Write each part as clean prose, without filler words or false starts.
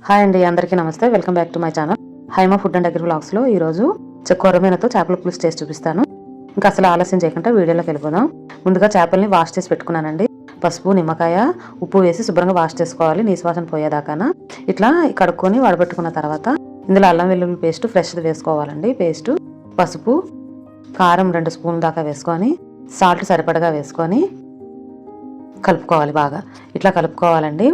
Hi అండి, అందరికీ నమస్తే. Welcome back to my channel Haima food and agri వ్లాగ్స్లో ఈరోజు కొరమీనతో చేపల పులుసు చేసి చూపిస్తాను. ఇంకా అసలు ఆలస్యం చేయకుండా వీడియోలోకి వెళ్ళిపోదాం. ముందుగా చేపల్ని వాష్ చేసి పెట్టుకున్నానండి. పసుపు, నిమ్మకాయ, ఉప్పు వేసి శుభ్రంగా వాష్ చేసుకోవాలి, నీసువాసన పోయేదాకా. ఇట్లా కడుక్కొని వడబెట్టుకున్న తర్వాత ఇందులో అల్లం వెల్లుల్లి పేస్ట్ ఫ్రెష్ వేసుకోవాలండి. పేస్ట్, పసుపు, కారం 2 స్పూన్ల దాకా వేసుకొని సాల్ట్ సరిపడగా వేసుకొని కలుపుకోవాలి. బాగా ఇట్లా కలుపుకోవాలండి.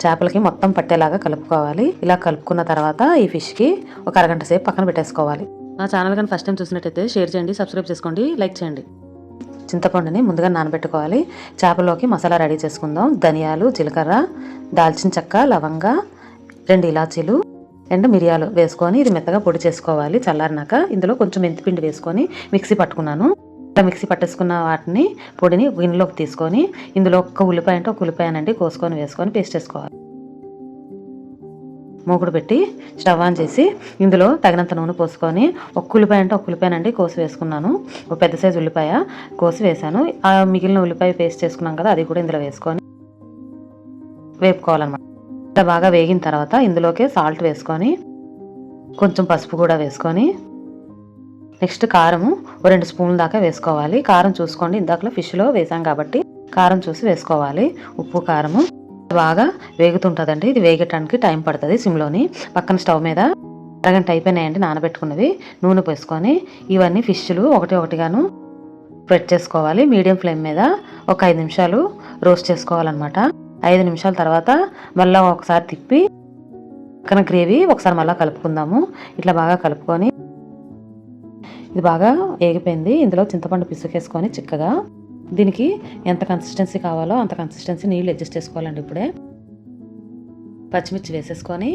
చేపలకి మొత్తం పట్టేలాగా కలుపుకోవాలి. ఇలా కలుపుకున్న తర్వాత ఈ ఫిష్కి ఒక అరగంట సేపు పక్కన పెట్టేసుకోవాలి. నా ఛానల్ కానీ ఫస్ట్ టైం చూసినట్టయితే షేర్ చేయండి, సబ్స్క్రైబ్ చేసుకోండి, లైక్ చేయండి. చింతపండుని ముందుగా నానబెట్టుకోవాలి. చేపల్లోకి మసాలా రెడీ చేసుకుందాం. ధనియాలు, జీలకర్ర, దాల్చిన చెక్క, లవంగ, 2 ఇలాచీలు, 2 మిరియాలు వేసుకొని ఇది మెత్తగా పొడి చేసుకోవాలి. చల్లారినాక ఇందులో కొంచెం మెంతిపిండి వేసుకొని మిక్సీ పట్టుకున్నాను. ఇలా మిక్సీ పట్టేసుకున్న వాటిని పొడిని గిన్నెలోకి తీసుకొని ఇందులో ఒక ఉల్లిపాయనండి కోసుకొని వేసుకొని పేస్ట్ చేసుకోవాలి. మూకుడు పెట్టి స్టవ్ ఆన్ చేసి ఇందులో తగినంత నూనె పోసుకొని ఒక ఉల్లిపాయనండి కోసి వేసుకున్నాను. ఒక పెద్ద సైజు ఉల్లిపాయ కోసి వేసాను. ఆ మిగిలిన ఉల్లిపాయ పేస్ట్ చేసుకున్నాం కదా, అది కూడా ఇందులో వేసుకొని వేపుకోవాలన్నమాట. ఇలా బాగా వేగిన తర్వాత ఇందులోకి సాల్ట్ వేసుకొని కొంచెం పసుపు కూడా వేసుకొని నెక్స్ట్ కారము 2 స్పూన్ల దాకా వేసుకోవాలి. కారం చూసుకోండి, ఇందాకలో ఫిష్లో వేసాం కాబట్టి కారం చూసి వేసుకోవాలి. ఉప్పు, కారము బాగా వేగుతుంటుందండి. ఇది వేగటానికి టైం పడుతుంది. సిమ్లోని పక్కన స్టవ్ మీద అరగంట అయిపోయినాయండి నానబెట్టుకున్నవి. నూనె పోసుకొని ఇవన్నీ ఫిష్లు ఒకటిగాను స్ప్రెడ్ చేసుకోవాలి. మీడియం ఫ్లేమ్ మీద ఒక 5 నిమిషాలు రోస్ట్ చేసుకోవాలన్నమాట. 5 నిమిషాల తర్వాత మళ్ళీ ఒకసారి తిప్పి పక్కన గ్రేవీ ఒకసారి మళ్ళీ కలుపుకుందాము. ఇట్లా బాగా కలుపుకొని ఇది బాగా వేగిపోయింది. ఇందులో చింతపండు పిసుకేసుకొని చిక్కగా దీనికి ఎంత కన్సిస్టెన్సీ కావాలో అంత కన్సిస్టెన్సీ నీళ్ళు అడ్జస్ట్ చేసుకోవాలండి. ఇప్పుడే పచ్చిమిర్చి వేసేసుకొని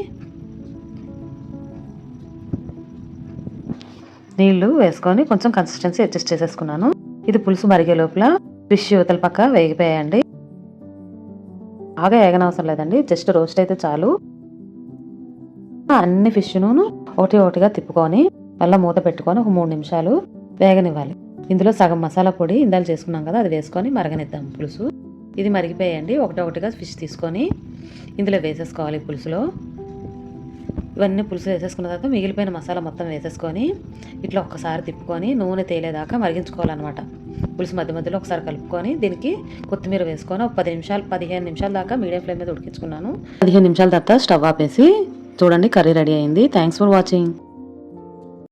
నీళ్లు వేసుకొని కొంచెం కన్సిస్టెన్సీ అడ్జస్ట్ చేసేసుకున్నాను. ఇది పులుసు మరిగే లోపల ఫిష్ యువతల పక్క వేగిపోయాయండి. బాగా వేగనవసరం లేదండి, జస్ట్ రోస్ట్ అయితే చాలు. అన్ని ఫిష్ను ఒకటిగా తిప్పుకొని మళ్ళీ మూత పెట్టుకొని ఒక 3 నిమిషాలు వేగనివ్వాలి. ఇందులో సగం మసాలా పొడి ఇందాక చేసుకున్నాం కదా, అది వేసుకొని మరగనిద్దాం పులుసు. ఇది మరిగిపోయండి. ఒకటిగా ఫిష్ తీసుకొని ఇందులో వేసేసుకోవాలి. పులుసులో ఇవన్నీ పులుసు వేసేసుకున్న తర్వాత మిగిలిపోయిన మసాలా మొత్తం వేసేసుకొని ఇట్లా ఒక్కసారి తిప్పుకొని నూనె తేలేదాకా మరిగించుకోవాలన్నమాట. పులుసు మధ్యలో ఒకసారి కలుపుకొని దీనికి కొత్తిమీర వేసుకొని ఒక 15 నిమిషాల దాకా మీడియం ఫ్లేమ్ మీద ఉడికించుకున్నాను. 15 నిమిషాల తర్వాత స్టవ్ ఆపేసి చూడండి, కర్రీ రెడీ అయింది. Thanks for watching.